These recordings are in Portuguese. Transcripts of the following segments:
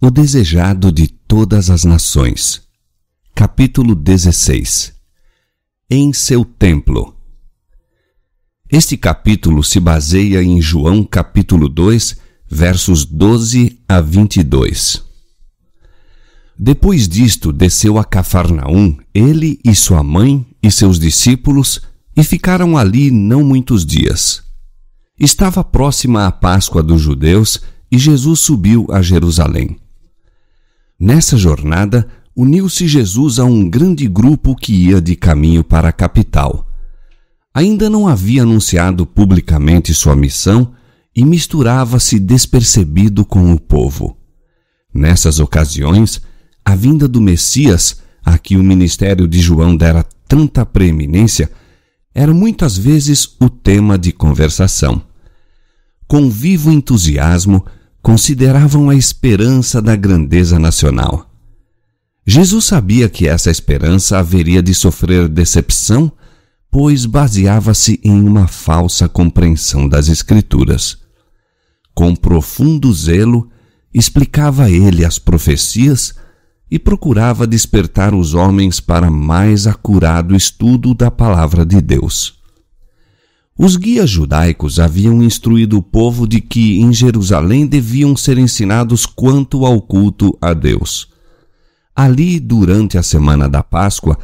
O desejado de todas as nações. Capítulo 16. Em seu templo. Este capítulo se baseia em João capítulo 2, versos 12 a 22. Depois disto, desceu a Cafarnaum, ele e sua mãe e seus discípulos, e ficaram ali não muitos dias. Estava próxima a Páscoa dos judeus, e Jesus subiu a Jerusalém. Nessa jornada, uniu-se Jesus a um grande grupo que ia de caminho para a capital. Ainda não havia anunciado publicamente sua missão e misturava-se despercebido com o povo. Nessas ocasiões, a vinda do Messias, a que o ministério de João dera tanta preeminência, era muitas vezes o tema de conversação. Com vivo entusiasmo, consideravam a esperança da grandeza nacional. Jesus sabia que essa esperança haveria de sofrer decepção, pois baseava-se em uma falsa compreensão das Escrituras. Com profundo zelo, explicava ele as profecias e procurava despertar os homens para mais acurado estudo da palavra de Deus. Os guias judaicos haviam instruído o povo de que em Jerusalém deviam ser ensinados quanto ao culto a Deus. Ali, durante a semana da Páscoa,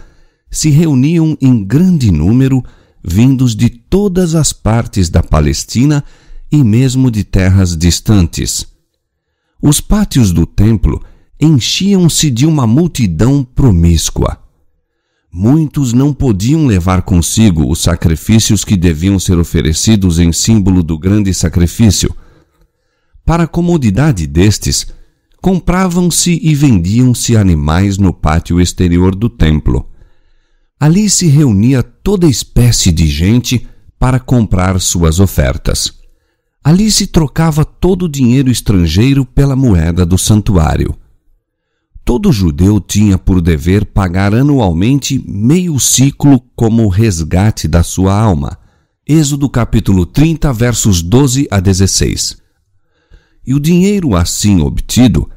se reuniam em grande número, vindos de todas as partes da Palestina e mesmo de terras distantes. Os pátios do templo enchiam-se de uma multidão promíscua. Muitos não podiam levar consigo os sacrifícios que deviam ser oferecidos em símbolo do grande sacrifício. Para a comodidade destes, compravam-se e vendiam-se animais no pátio exterior do templo. Ali se reunia toda espécie de gente para comprar suas ofertas. Ali se trocava todo o dinheiro estrangeiro pela moeda do santuário. Todo judeu tinha por dever pagar anualmente meio siclo como resgate da sua alma. Êxodo capítulo 30, versos 12 a 16. E o dinheiro assim obtido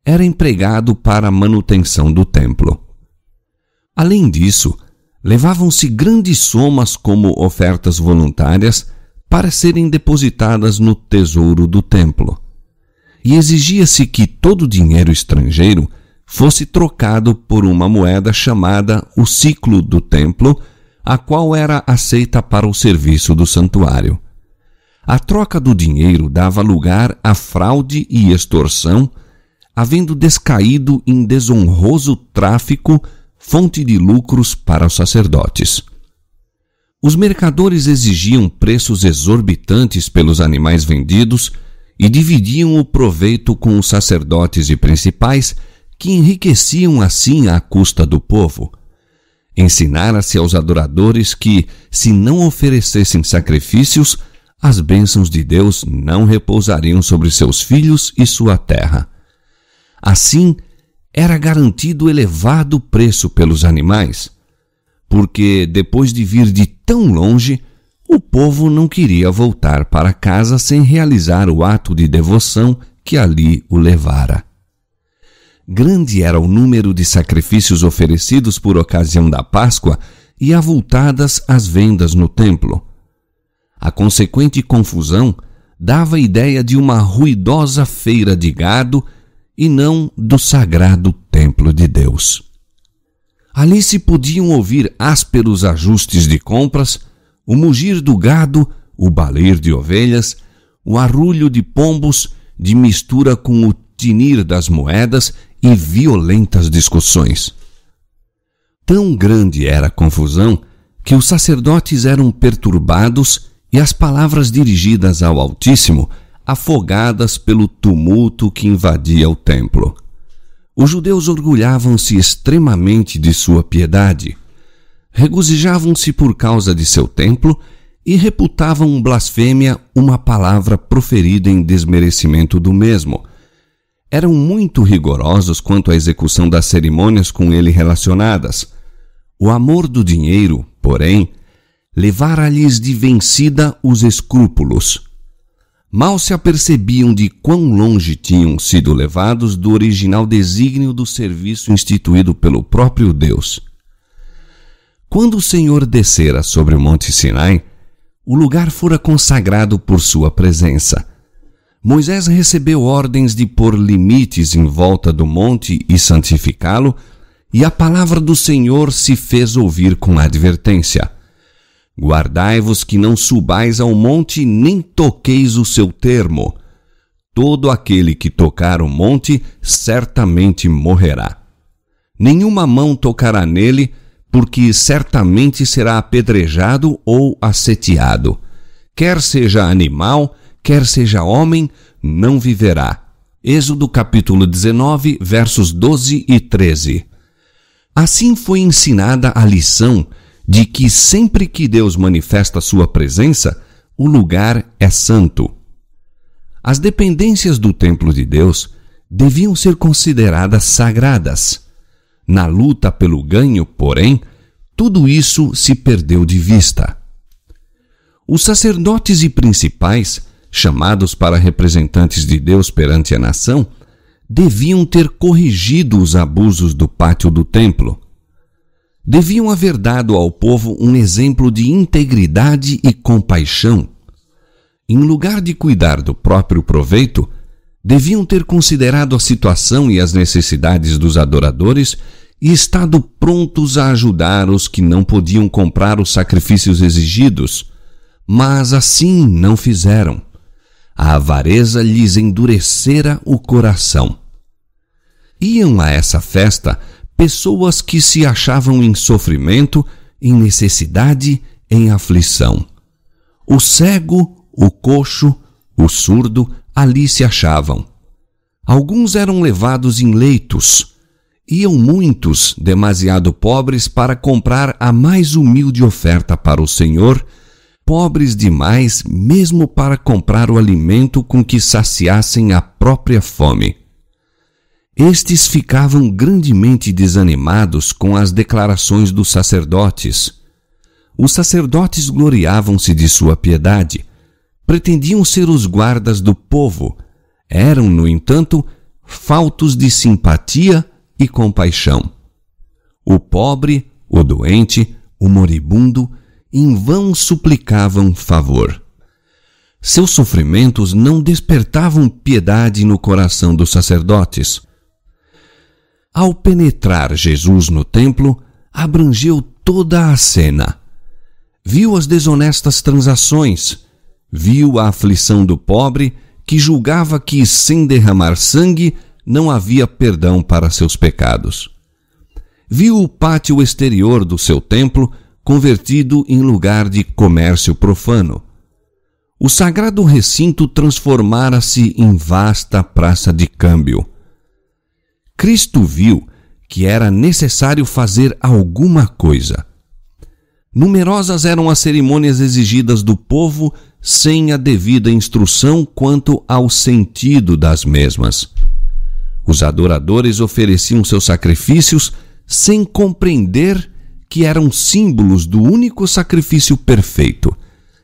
era empregado para a manutenção do templo. Além disso, levavam-se grandes somas como ofertas voluntárias para serem depositadas no tesouro do templo. E exigia-se que todo o dinheiro estrangeiro fosse trocado por uma moeda chamada o siclo do templo, a qual era aceita para o serviço do santuário. A troca do dinheiro dava lugar a fraude e extorsão, havendo descaído em desonroso tráfico, fonte de lucros para os sacerdotes. Os mercadores exigiam preços exorbitantes pelos animais vendidos e dividiam o proveito com os sacerdotes e principais, que enriqueciam assim à custa do povo. Ensinara-se aos adoradores que, se não oferecessem sacrifícios, as bênçãos de Deus não repousariam sobre seus filhos e sua terra. Assim, era garantido elevado preço pelos animais, porque, depois de vir de tão longe, o povo não queria voltar para casa sem realizar o ato de devoção que ali o levara. Grande era o número de sacrifícios oferecidos por ocasião da Páscoa e avultadas as vendas no templo. A consequente confusão dava a ideia de uma ruidosa feira de gado e não do sagrado templo de Deus. Ali se podiam ouvir ásperos ajustes de compras, o mugir do gado, o baler de ovelhas, o arrulho de pombos, de mistura com o tinir das moedas e violentas discussões. Tão grande era a confusão que os sacerdotes eram perturbados e as palavras dirigidas ao Altíssimo afogadas pelo tumulto que invadia o templo. Os judeus orgulhavam-se extremamente de sua piedade, regozijavam-se por causa de seu templo e reputavam blasfêmia uma palavra proferida em desmerecimento do mesmo. Eram muito rigorosos quanto à execução das cerimônias com ele relacionadas. O amor do dinheiro, porém, levara-lhes de vencida os escrúpulos. mal se apercebiam de quão longe tinham sido levados do original desígnio do serviço instituído pelo próprio Deus. Quando o Senhor descera sobre o Monte Sinai, o lugar fora consagrado por sua presença. Moisés recebeu ordens de pôr limites em volta do monte e santificá-lo, e a palavra do Senhor se fez ouvir com advertência: guardai-vos que não subais ao monte, nem toqueis o seu termo. Todo aquele que tocar o monte certamente morrerá. Nenhuma mão tocará nele, porque certamente será apedrejado ou asseteado. Quer seja animal, quer seja homem, não viverá. Êxodo capítulo 19, versos 12 e 13. Assim foi ensinada a lição de que sempre que Deus manifesta sua presença, o lugar é santo. As dependências do templo de Deus deviam ser consideradas sagradas. Na luta pelo ganho, porém, tudo isso se perdeu de vista. Os sacerdotes e principais, chamados para representantes de Deus perante a nação, deviam ter corrigido os abusos do pátio do templo. Deviam haver dado ao povo um exemplo de integridade e compaixão. Em lugar de cuidar do próprio proveito, deviam ter considerado a situação e as necessidades dos adoradores e estado prontos a ajudar os que não podiam comprar os sacrifícios exigidos, mas assim não fizeram. A avareza lhes endurecera o coração. Iam a essa festa pessoas que se achavam em sofrimento, em necessidade, em aflição. O cego, o coxo, o surdo ali se achavam. Alguns eram levados em leitos. Iam muitos, demasiado pobres, para comprar a mais humilde oferta para o Senhor, pobres demais mesmo para comprar o alimento com que saciassem a própria fome. Estes ficavam grandemente desanimados com as declarações dos sacerdotes. Os sacerdotes gloriavam-se de sua piedade, pretendiam ser os guardas do povo, eram, no entanto, faltos de simpatia e compaixão. O pobre, o doente, o moribundo, em vão suplicavam favor. Seus sofrimentos não despertavam piedade no coração dos sacerdotes. Ao penetrar Jesus no templo, abrangeu toda a cena. Viu as desonestas transações, viu a aflição do pobre, que julgava que, sem derramar sangue, não havia perdão para seus pecados. Viu o pátio exterior do seu templo convertido em lugar de comércio profano. O sagrado recinto transformara-se em vasta praça de câmbio. Cristo viu que era necessário fazer alguma coisa. Numerosas eram as cerimônias exigidas do povo sem a devida instrução quanto ao sentido das mesmas. Os adoradores ofereciam seus sacrifícios sem compreender que eram símbolos do único sacrifício perfeito,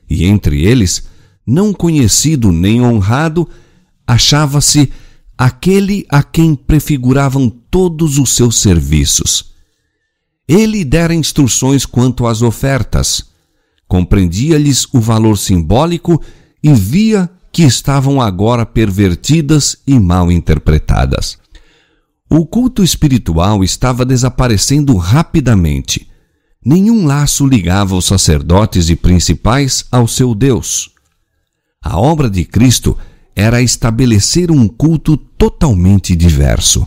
e entre eles, não conhecido nem honrado, achava-se aquele a quem prefiguravam todos os seus serviços. Ele dera instruções quanto às ofertas, compreendia-lhes o valor simbólico e via que estavam agora pervertidas e mal interpretadas. O culto espiritual estava desaparecendo rapidamente. Nenhum laço ligava os sacerdotes e principais ao seu Deus. A obra de Cristo era estabelecer um culto totalmente diverso.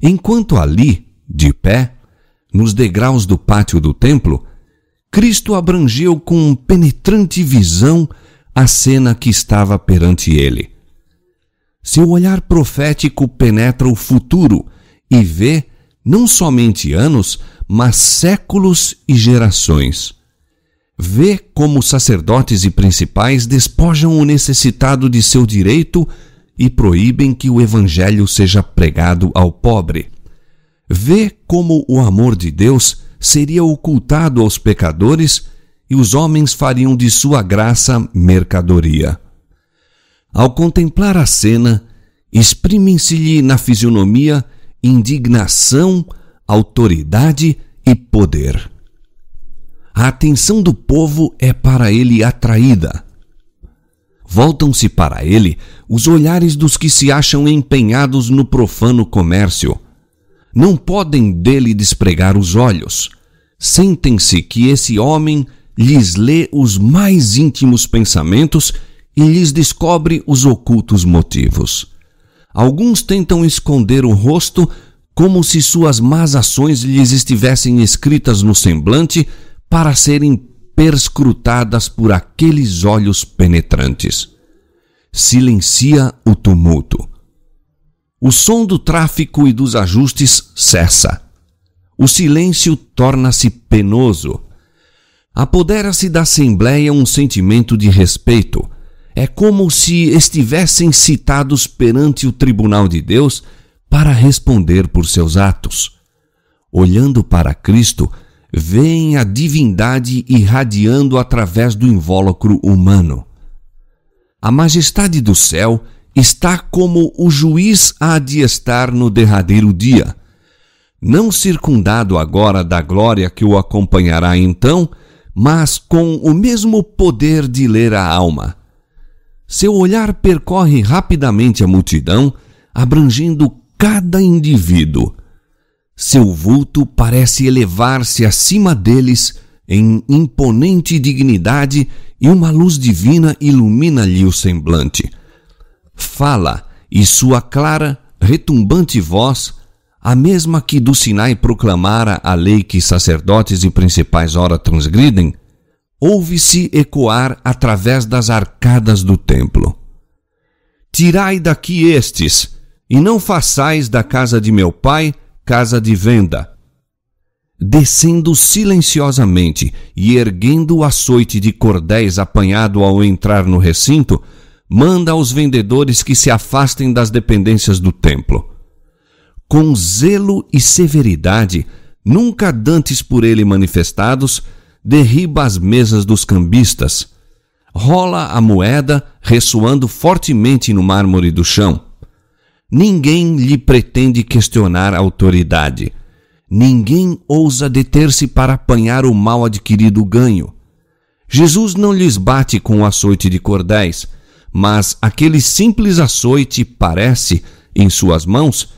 Enquanto ali, de pé, nos degraus do pátio do templo, Cristo abrangeu com penetrante visão a cena que estava perante ele. Seu olhar profético penetra o futuro e vê não somente anos, mas séculos e gerações. Vê como os sacerdotes e principais despojam o necessitado de seu direito e proíbem que o evangelho seja pregado ao pobre. Vê como o amor de Deus seria ocultado aos pecadores e os homens fariam de sua graça mercadoria. Ao contemplar a cena, exprimem-se-lhe na fisionomia indignação, autoridade e poder. A atenção do povo é para ele atraída. Voltam-se para ele os olhares dos que se acham empenhados no profano comércio. Não podem dele despregar os olhos. Sentem-se que esse homem lhes lê os mais íntimos pensamentos e lhes descobre os ocultos motivos. Alguns tentam esconder o rosto como se suas más ações lhes estivessem escritas no semblante para serem perscrutadas por aqueles olhos penetrantes. Silencia o tumulto. O som do tráfico e dos ajustes cessa. O silêncio torna-se penoso. Apodera-se da assembleia um sentimento de respeito. É como se estivessem citados perante o tribunal de Deus para responder por seus atos. Olhando para Cristo, veem a divindade irradiando através do invólucro humano. A majestade do céu está como o juiz há de estar no derradeiro dia, não circundado agora da glória que o acompanhará então, mas com o mesmo poder de ler a alma. Seu olhar percorre rapidamente a multidão, abrangendo cada indivíduo. Seu vulto parece elevar-se acima deles em imponente dignidade e uma luz divina ilumina-lhe o semblante. Fala, e sua clara, retumbante voz, a mesma que do Sinai proclamara a lei que sacerdotes e principais ora transgridem, ouve-se ecoar através das arcadas do templo. Tirai daqui estes, e não façais da casa de meu pai casa de venda. Descendo silenciosamente e erguendo o açoite de cordéis apanhado ao entrar no recinto, manda aos vendedores que se afastem das dependências do templo. Com zelo e severidade, nunca dantes por ele manifestados, derriba as mesas dos cambistas, rola a moeda ressoando fortemente no mármore do chão. Ninguém lhe pretende questionar a autoridade. Ninguém ousa deter-se para apanhar o mal adquirido ganho. Jesus não lhes bate com o açoite de cordéis, mas aquele simples açoite parece, em suas mãos,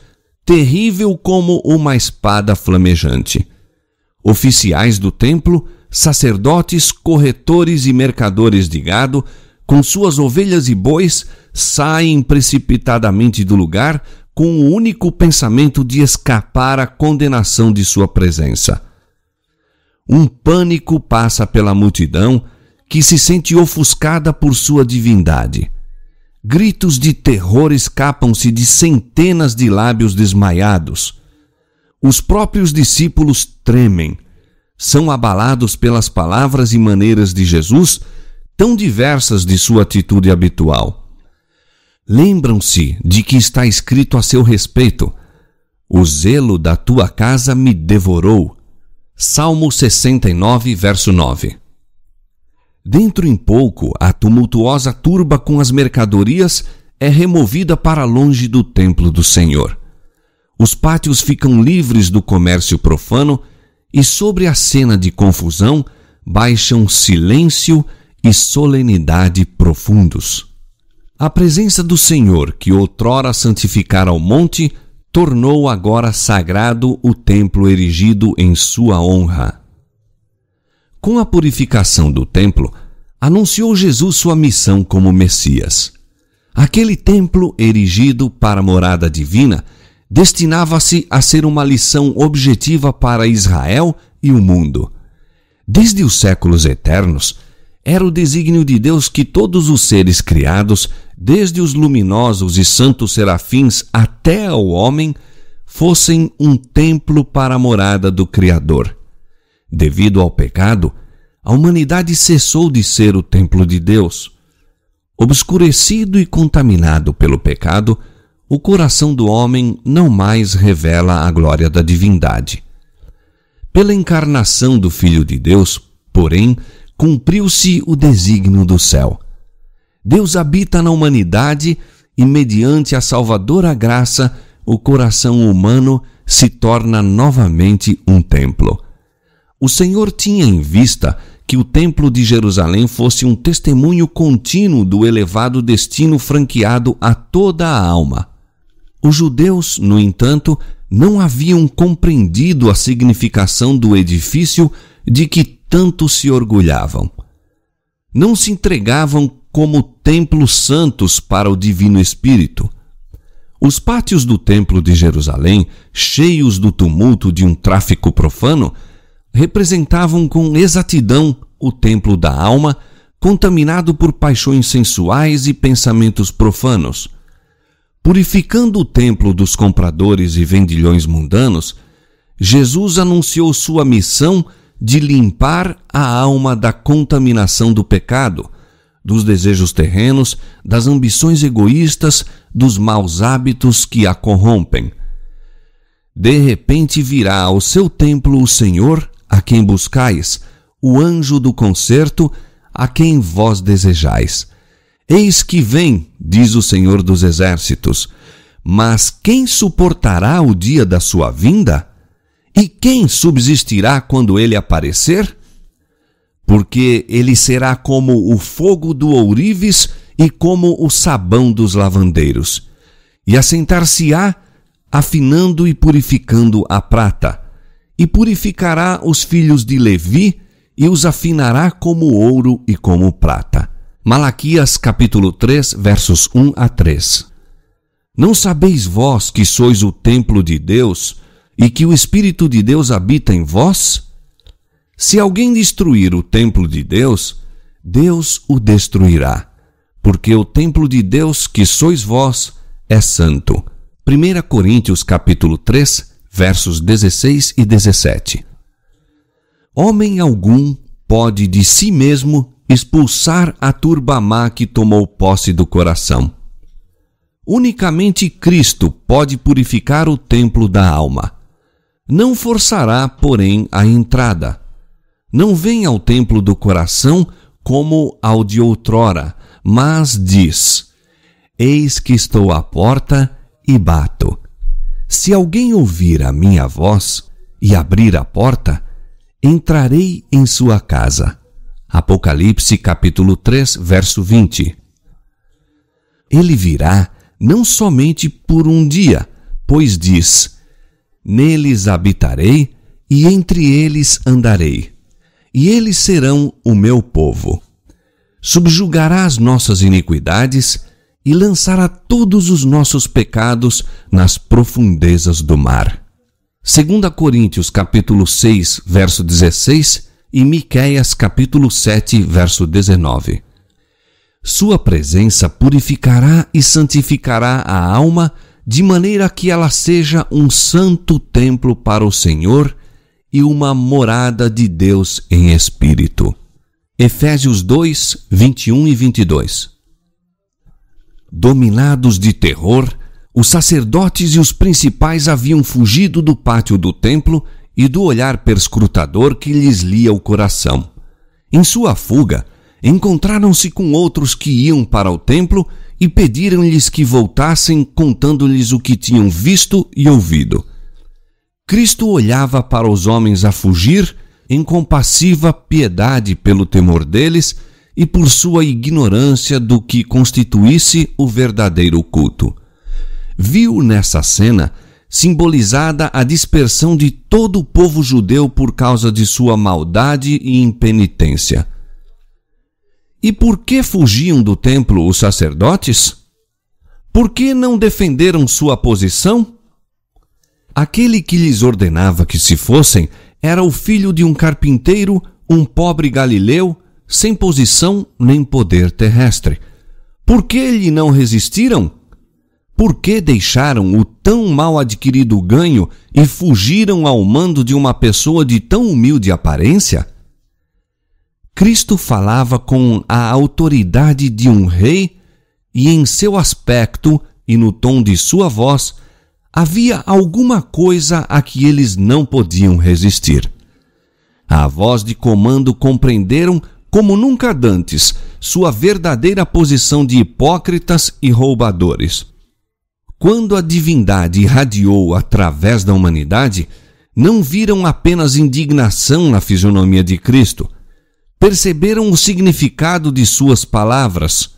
terrível como uma espada flamejante. Oficiais do templo, sacerdotes, corretores e mercadores de gado, com suas ovelhas e bois, saem precipitadamente do lugar com o único pensamento de escapar à condenação de sua presença. Um pânico passa pela multidão que se sente ofuscada por sua divindade. Gritos de terror escapam-se de centenas de lábios desmaiados. Os próprios discípulos tremem. São abalados pelas palavras e maneiras de Jesus, tão diversas de sua atitude habitual. Lembram-se de que está escrito a seu respeito: o zelo da tua casa me devorou. Salmo 69, verso 9. Dentro em pouco, a tumultuosa turba com as mercadorias é removida para longe do templo do Senhor. Os pátios ficam livres do comércio profano e sobre a cena de confusão baixam silêncio e solenidade profundos. A presença do Senhor, que outrora santificara o monte, tornou agora sagrado o templo erigido em sua honra. Com a purificação do templo, anunciou Jesus sua missão como Messias. Aquele templo erigido para a morada divina destinava-se a ser uma lição objetiva para Israel e o mundo. Desde os séculos eternos, era o desígnio de Deus que todos os seres criados, desde os luminosos e santos serafins até ao homem, fossem um templo para a morada do Criador. Devido ao pecado, a humanidade cessou de ser o templo de Deus. Obscurecido e contaminado pelo pecado, o coração do homem não mais revela a glória da divindade. Pela encarnação do Filho de Deus, porém, cumpriu-se o desígnio do céu. Deus habita na humanidade e, mediante a salvadora graça, o coração humano se torna novamente um templo. O Senhor tinha em vista que o Templo de Jerusalém fosse um testemunho contínuo do elevado destino franqueado a toda a alma. Os judeus, no entanto, não haviam compreendido a significação do edifício de que tanto se orgulhavam. Não se entregavam como templos santos para o Divino Espírito. Os pátios do Templo de Jerusalém, cheios do tumulto de um tráfico profano, representavam com exatidão o templo da alma, contaminado por paixões sensuais e pensamentos profanos. Purificando o templo dos compradores e vendilhões mundanos, Jesus anunciou sua missão de limpar a alma da contaminação do pecado, dos desejos terrenos, das ambições egoístas, dos maus hábitos que a corrompem. De repente virá ao seu templo o Senhor, a quem buscais, o anjo do concerto, a quem vós desejais. Eis que vem, diz o Senhor dos Exércitos, mas quem suportará o dia da sua vinda? E quem subsistirá quando ele aparecer? Porque ele será como o fogo do ourives e como o sabão dos lavandeiros, e assentar-se-á, afinando e purificando a prata, e purificará os filhos de Levi, e os afinará como ouro e como prata. Malaquias capítulo 3, versos 1 a 3. Não sabeis vós que sois o templo de Deus, e que o Espírito de Deus habita em vós? Se alguém destruir o templo de Deus, Deus o destruirá, porque o templo de Deus, que sois vós, é santo. 1 Coríntios capítulo 3, versos 16 e 17. Homem algum pode de si mesmo expulsar a turba má que tomou posse do coração. Unicamente Cristo pode purificar o templo da alma. Não forçará, porém, a entrada. Não vem ao templo do coração como ao de outrora, mas diz: Eis que estou à porta e bato. Se alguém ouvir a minha voz e abrir a porta, entrarei em sua casa. Apocalipse capítulo 3, verso 20. Ele virá não somente por um dia, pois diz: Neles habitarei e entre eles andarei, e eles serão o meu povo. Subjugará as nossas iniquidades e lançará todos os nossos pecados nas profundezas do mar. 2 Coríntios capítulo 6, verso 16 e Miqueias capítulo 7, verso 19. Sua presença purificará e santificará a alma, de maneira que ela seja um santo templo para o Senhor e uma morada de Deus em espírito. Efésios 2, 21 e 22. Dominados de terror, os sacerdotes e os principais haviam fugido do pátio do templo e do olhar perscrutador que lhes lia o coração. Em sua fuga, encontraram-se com outros que iam para o templo e pediram-lhes que voltassem, contando-lhes o que tinham visto e ouvido. Cristo olhava para os homens a fugir em compassiva piedade pelo temor deles e por sua ignorância do que constituísse o verdadeiro culto. Viu nessa cena simbolizada a dispersão de todo o povo judeu por causa de sua maldade e impenitência. E por que fugiam do templo os sacerdotes? Por que não defenderam sua posição? Aquele que lhes ordenava que se fossem era o filho de um carpinteiro, um pobre galileu, sem posição nem poder terrestre. Por que lhe não resistiram? Por que deixaram o tão mal adquirido ganho e fugiram ao mando de uma pessoa de tão humilde aparência? Cristo falava com a autoridade de um rei e em seu aspecto e no tom de sua voz havia alguma coisa a que eles não podiam resistir. A voz de comando compreenderam como nunca dantes, sua verdadeira posição de hipócritas e roubadores. Quando a divindade irradiou através da humanidade, não viram apenas indignação na fisionomia de Cristo. Perceberam o significado de suas palavras.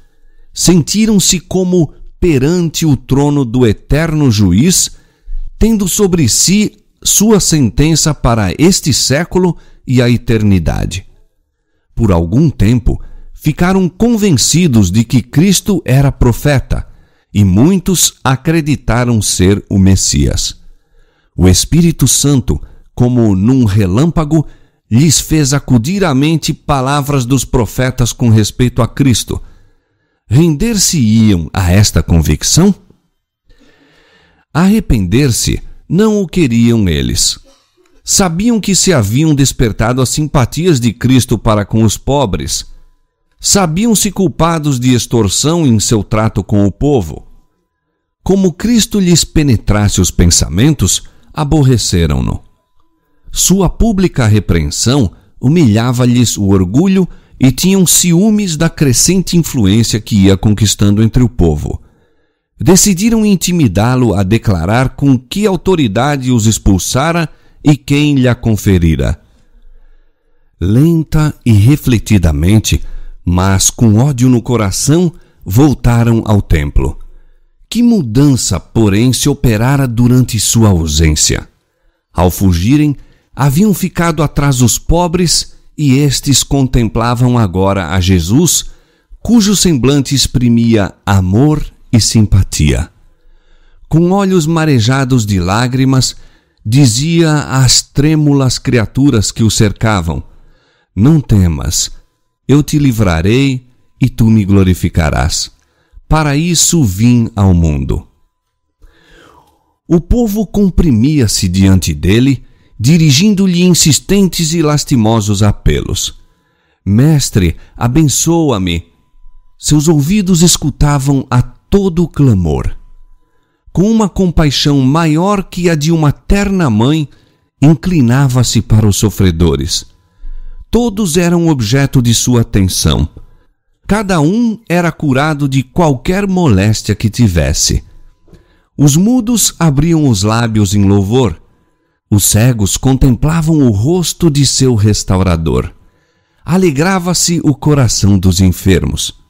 Sentiram-se como perante o trono do eterno juiz, tendo sobre si sua sentença para este século e a eternidade. Por algum tempo, ficaram convencidos de que Cristo era profeta, e muitos acreditaram ser o Messias. O Espírito Santo, como num relâmpago, lhes fez acudir à mente palavras dos profetas com respeito a Cristo. Render-se-iam a esta convicção? Arrepender-se não o queriam eles. Sabiam que se haviam despertado as simpatias de Cristo para com os pobres. Sabiam-se culpados de extorsão em seu trato com o povo. Como Cristo lhes penetrasse os pensamentos, aborreceram-no. Sua pública repreensão humilhava-lhes o orgulho e tinham ciúmes da crescente influência que ia conquistando entre o povo. Decidiram intimidá-lo a declarar com que autoridade os expulsara e quem lhe a conferira. Lenta e refletidamente, mas com ódio no coração, voltaram ao templo. Que mudança, porém, se operara durante sua ausência? Ao fugirem, haviam ficado atrás os pobres e estes contemplavam agora a Jesus, cujo semblante exprimia amor e simpatia. Com olhos marejados de lágrimas, dizia às trêmulas criaturas que o cercavam: Não temas, eu te livrarei e tu me glorificarás. Para isso vim ao mundo. O povo comprimia-se diante dele, dirigindo-lhe insistentes e lastimosos apelos. Mestre, abençoa-me. Seus ouvidos escutavam a todo o clamor. Com uma compaixão maior que a de uma terna mãe, inclinava-se para os sofredores. Todos eram objeto de sua atenção. Cada um era curado de qualquer moléstia que tivesse. Os mudos abriam os lábios em louvor. Os cegos contemplavam o rosto de seu restaurador. Alegrava-se o coração dos enfermos.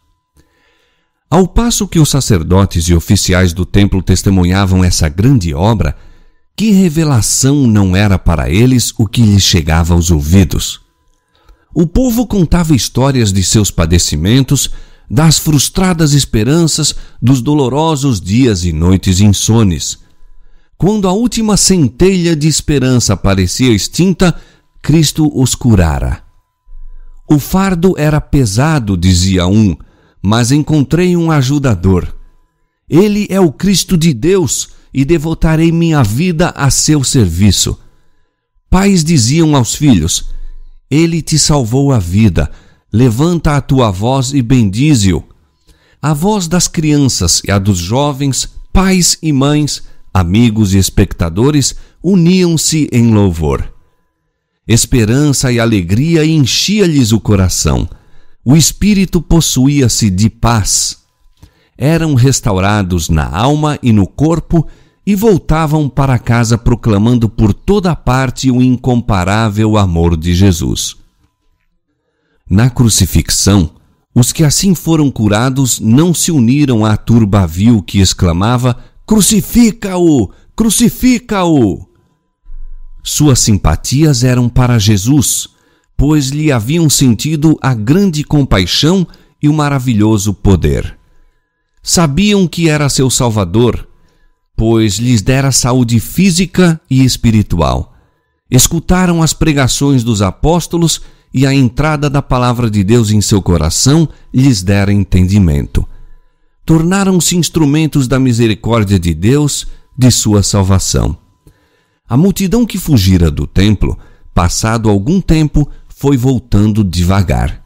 Ao passo que os sacerdotes e oficiais do templo testemunhavam essa grande obra, que revelação não era para eles o que lhes chegava aos ouvidos? O povo contava histórias de seus padecimentos, das frustradas esperanças, dos dolorosos dias e noites insones. Quando a última centelha de esperança parecia extinta, Cristo os curara. O fardo era pesado, dizia um, mas encontrei um ajudador. Ele é o Cristo de Deus e devotarei minha vida a seu serviço. Pais diziam aos filhos: Ele te salvou a vida, levanta a tua voz e bendize-o. A voz das crianças e a dos jovens, pais e mães, amigos e espectadores uniam-se em louvor. Esperança e alegria enchia-lhes o coração. O espírito possuía-se de paz. Eram restaurados na alma e no corpo e voltavam para casa proclamando por toda parte o incomparável amor de Jesus. Na crucifixão, os que assim foram curados não se uniram à turba vil que exclamava: Crucifica-o! Crucifica-o! Suas simpatias eram para Jesus, pois lhe haviam sentido a grande compaixão e o maravilhoso poder. Sabiam que era seu Salvador, pois lhes dera saúde física e espiritual. Escutaram as pregações dos apóstolos e a entrada da palavra de Deus em seu coração lhes dera entendimento. Tornaram-se instrumentos da misericórdia de Deus, de sua salvação. A multidão que fugira do templo, passado algum tempo, foi voltando devagar.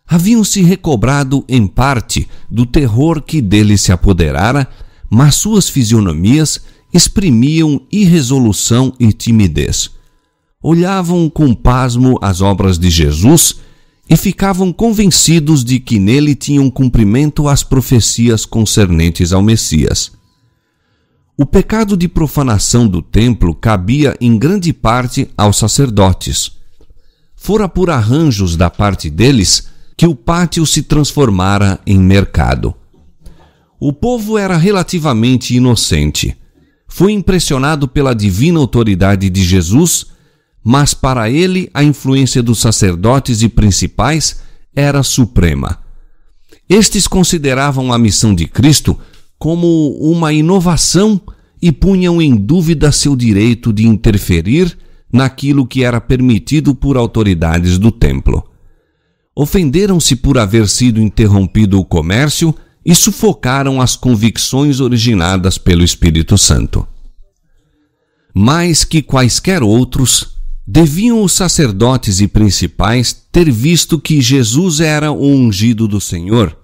Haviam se recobrado em parte do terror que dele se apoderara, mas suas fisionomias exprimiam irresolução e timidez. Olhavam com pasmo as obras de Jesus e ficavam convencidos de que nele tinham cumprimento as profecias concernentes ao Messias. O pecado de profanação do templo cabia em grande parte aos sacerdotes. Fora por arranjos da parte deles que o pátio se transformara em mercado. O povo era relativamente inocente. Foi impressionado pela divina autoridade de Jesus, mas para ele a influência dos sacerdotes e principais era suprema. Estes consideravam a missão de Cristo como uma inovação e punham em dúvida seu direito de interferir naquilo que era permitido por autoridades do templo. Ofenderam-se por haver sido interrompido o comércio e sufocaram as convicções originadas pelo Espírito Santo. Mais que quaisquer outros, deviam os sacerdotes e principais ter visto que Jesus era o ungido do Senhor,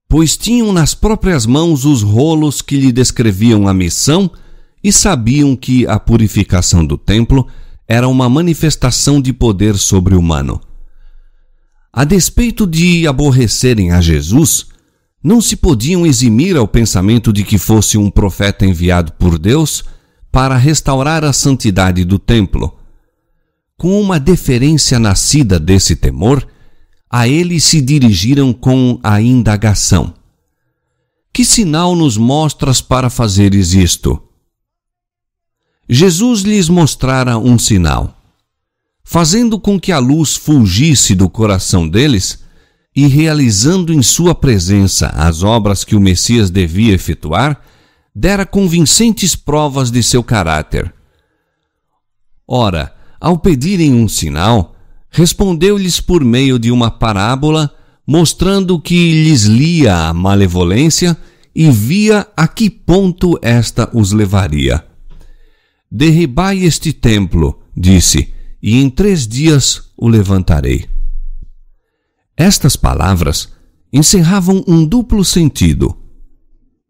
pois tinham nas próprias mãos os rolos que lhe descreviam a missão e sabiam que a purificação do templo era uma manifestação de poder sobre-humano. A despeito de aborrecerem a Jesus, não se podiam eximir ao pensamento de que fosse um profeta enviado por Deus para restaurar a santidade do templo. Com uma deferência nascida desse temor, a ele se dirigiram com a indagação: que sinal nos mostras para fazeres isto? Jesus lhes mostrara um sinal. Fazendo com que a luz fulgisse do coração deles e realizando em sua presença as obras que o Messias devia efetuar, dera convincentes provas de seu caráter. Ora, ao pedirem um sinal, respondeu-lhes por meio de uma parábola, mostrando que lhes lia a malevolência e via a que ponto esta os levaria. Derribai este templo, disse, e em 3 dias o levantarei. Estas palavras encerravam um duplo sentido.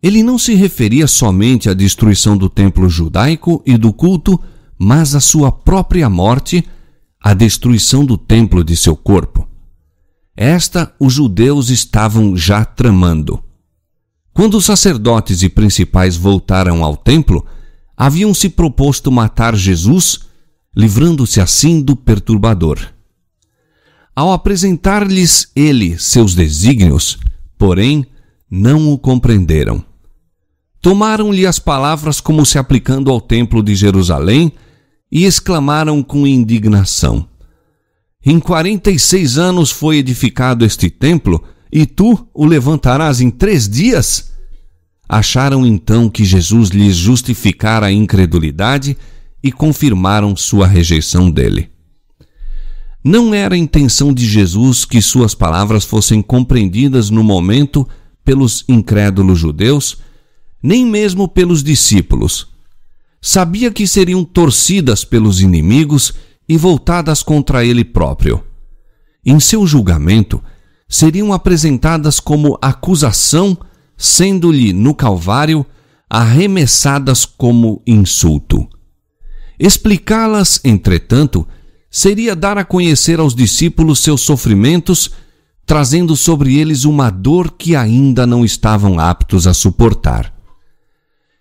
Ele não se referia somente à destruição do templo judaico e do culto, mas à sua própria morte, à destruição do templo de seu corpo. Esta os judeus estavam já tramando. Quando os sacerdotes e principais voltaram ao templo, haviam se proposto matar Jesus, livrando-se assim do perturbador. Ao apresentar-lhes ele seus desígnios, porém, não o compreenderam. Tomaram-lhe as palavras como se aplicando ao templo de Jerusalém e exclamaram com indignação: em 46 anos foi edificado este templo, e tu o levantarás em 3 dias? Acharam então que Jesus lhes justificara a incredulidade e confirmaram sua rejeição dele. Não era a intenção de Jesus que suas palavras fossem compreendidas no momento pelos incrédulos judeus, nem mesmo pelos discípulos. Sabia que seriam torcidas pelos inimigos e voltadas contra ele próprio. Em seu julgamento, seriam apresentadas como acusação, sendo-lhe no Calvário arremessadas como insulto. Explicá-las, entretanto, seria dar a conhecer aos discípulos seus sofrimentos, trazendo sobre eles uma dor que ainda não estavam aptos a suportar.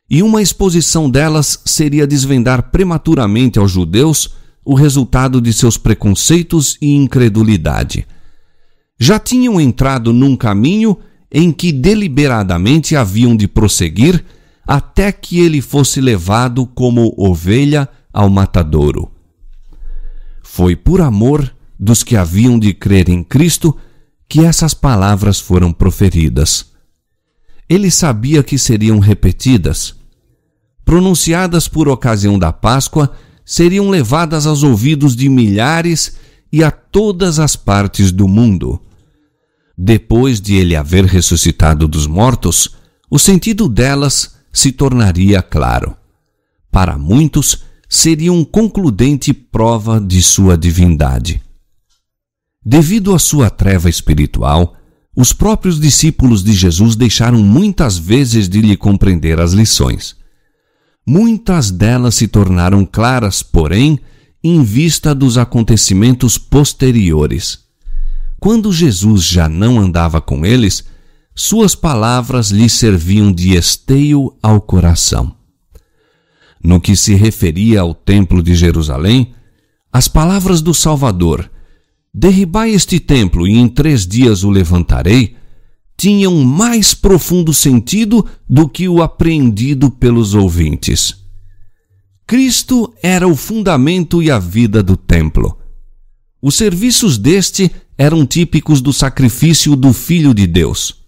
E uma exposição delas seria desvendar prematuramente aos judeus o resultado de seus preconceitos e incredulidade. Já tinham entrado num caminho em que deliberadamente haviam de prosseguir até que ele fosse levado como ovelha ao matadouro. Foi por amor dos que haviam de crer em Cristo que essas palavras foram proferidas. Ele sabia que seriam repetidas. Pronunciadas por ocasião da Páscoa, seriam levadas aos ouvidos de milhares e a todas as partes do mundo. Depois de ele haver ressuscitado dos mortos, o sentido delas se tornaria claro. Para muitos, seria uma concludente prova de sua divindade. Devido à sua treva espiritual, os próprios discípulos de Jesus deixaram muitas vezes de lhe compreender as lições. Muitas delas se tornaram claras, porém, em vista dos acontecimentos posteriores. quando Jesus já não andava com eles, suas palavras lhe serviam de esteio ao coração. No que se referia ao templo de Jerusalém, as palavras do Salvador, derribai este templo e em 3 dias o levantarei, tinham mais profundo sentido do que o apreendido pelos ouvintes. Cristo era o fundamento e a vida do templo. Os serviços deste eram típicos do sacrifício do Filho de Deus.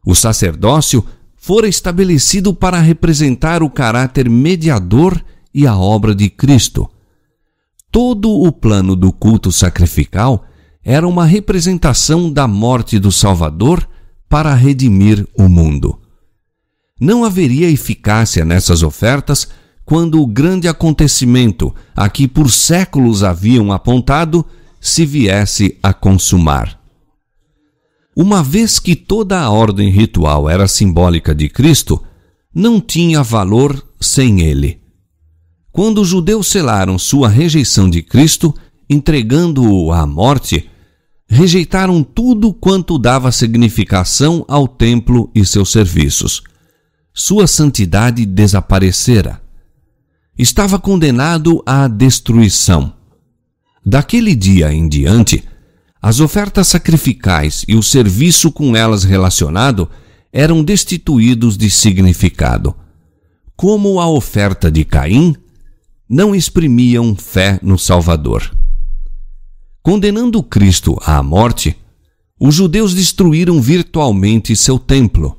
O sacerdócio fora estabelecido para representar o caráter mediador e a obra de Cristo. Todo o plano do culto sacrificial era uma representação da morte do Salvador para redimir o mundo. Não haveria eficácia nessas ofertas quando o grande acontecimento a que por séculos haviam apontado se viesse a consumar. Uma vez que toda a ordem ritual era simbólica de Cristo, não tinha valor sem ele. Quando os judeus selaram sua rejeição de Cristo, entregando-o à morte, rejeitaram tudo quanto dava significação ao templo e seus serviços. Sua santidade desaparecera. Estava condenado à destruição. Daquele dia em diante, as ofertas sacrificais e o serviço com elas relacionado eram destituídos de significado. Como a oferta de Caim, não exprimiam fé no Salvador. Condenando Cristo à morte, os judeus destruíram virtualmente seu templo.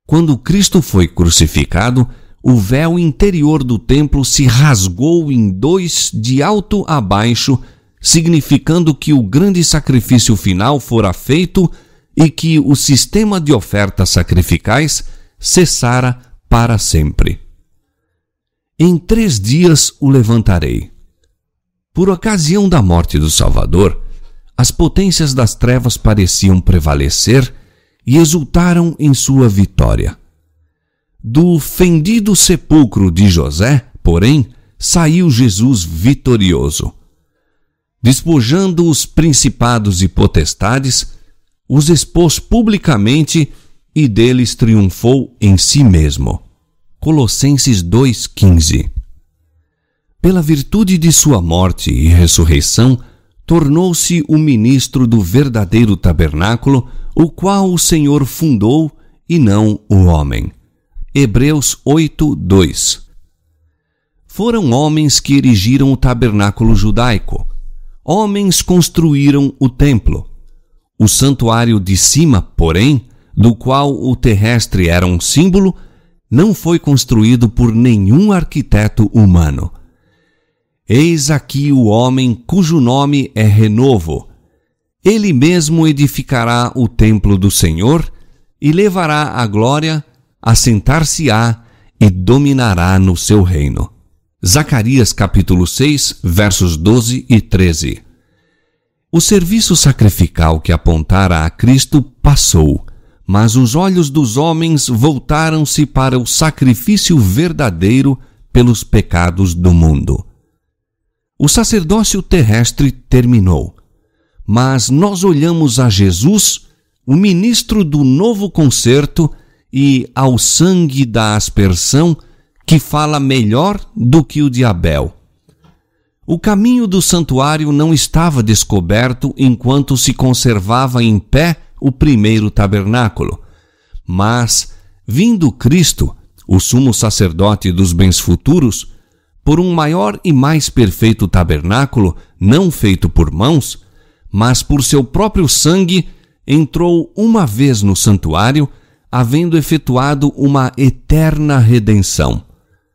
Quando Cristo foi crucificado, o véu interior do templo se rasgou em 2 de alto a baixo, significando que o grande sacrifício final fora feito e que o sistema de ofertas sacrificais cessara para sempre. Em 3 dias o levantarei. Por ocasião da morte do Salvador, as potências das trevas pareciam prevalecer e exultaram em sua vitória. Do fendido sepulcro de José, porém, saiu Jesus vitorioso. Despojando os principados e potestades, os expôs publicamente e deles triunfou em si mesmo. Colossenses 2,15. Pela virtude de sua morte e ressurreição, tornou-se o ministro do verdadeiro tabernáculo, o qual o Senhor fundou e não o homem. Hebreus 8:2. Foram homens que erigiram o tabernáculo judaico. Homens construíram o templo. O santuário de cima, porém, do qual o terrestre era um símbolo, não foi construído por nenhum arquiteto humano. Eis aqui o homem cujo nome é Renovo. Ele mesmo edificará o templo do Senhor e levará a glória, assentar-se-á e dominará no seu reino. Zacarias capítulo 6, versos 12 e 13. O serviço sacrificial que apontara a Cristo passou, mas os olhos dos homens voltaram-se para o sacrifício verdadeiro pelos pecados do mundo. O sacerdócio terrestre terminou, mas nós olhamos a Jesus, o ministro do novo concerto, e ao sangue da aspersão, que fala melhor do que o de Abel. O caminho do santuário não estava descoberto enquanto se conservava em pé o primeiro tabernáculo, mas, vindo Cristo, o sumo sacerdote dos bens futuros, por um maior e mais perfeito tabernáculo, não feito por mãos, mas por seu próprio sangue, entrou uma vez no santuário, havendo efetuado uma eterna redenção.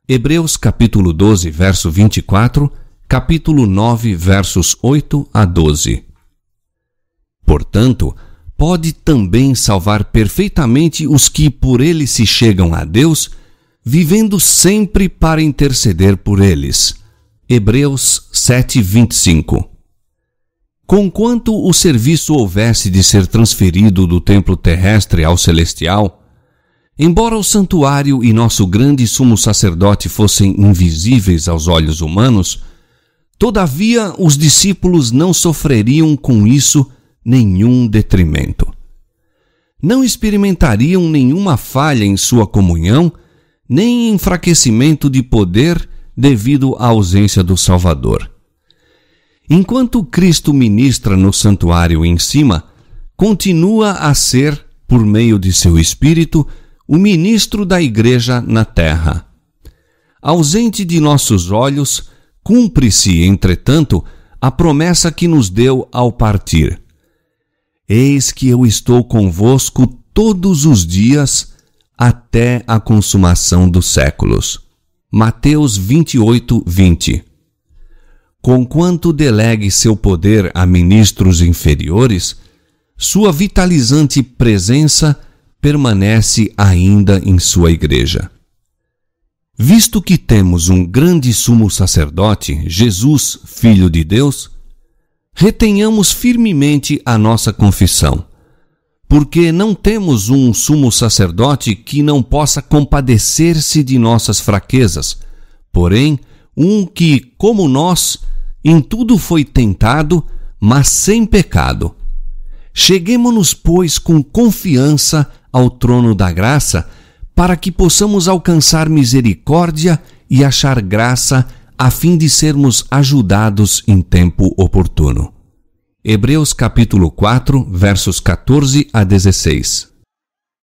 Hebreus capítulo 12, verso 24, capítulo 9, versos 8 a 12. Portanto, pode também salvar perfeitamente os que por ele se chegam a Deus, vivendo sempre para interceder por eles. Hebreus 7, 25. Conquanto o serviço houvesse de ser transferido do templo terrestre ao celestial, embora o santuário e nosso grande sumo sacerdote fossem invisíveis aos olhos humanos, todavia os discípulos não sofreriam com isso nenhum detrimento. Não experimentariam nenhuma falha em sua comunhão, nem enfraquecimento de poder devido à ausência do Salvador. Enquanto Cristo ministra no santuário em cima, continua a ser, por meio de seu Espírito, o ministro da Igreja na terra. Ausente de nossos olhos, cumpre-se, entretanto, a promessa que nos deu ao partir. Eis que eu estou convosco todos os dias, até a consumação dos séculos. Mateus 28, 20. Conquanto delegue seu poder a ministros inferiores, sua vitalizante presença permanece ainda em sua igreja. Visto que temos um grande sumo sacerdote, Jesus, Filho de Deus, retenhamos firmemente a nossa confissão, porque não temos um sumo sacerdote que não possa compadecer-se de nossas fraquezas, porém, um que, como nós, em tudo foi tentado, mas sem pecado. Cheguemo-nos, pois, com confiança ao trono da graça, para que possamos alcançar misericórdia e achar graça, a fim de sermos ajudados em tempo oportuno. Hebreus capítulo 4, versos 14 a 16.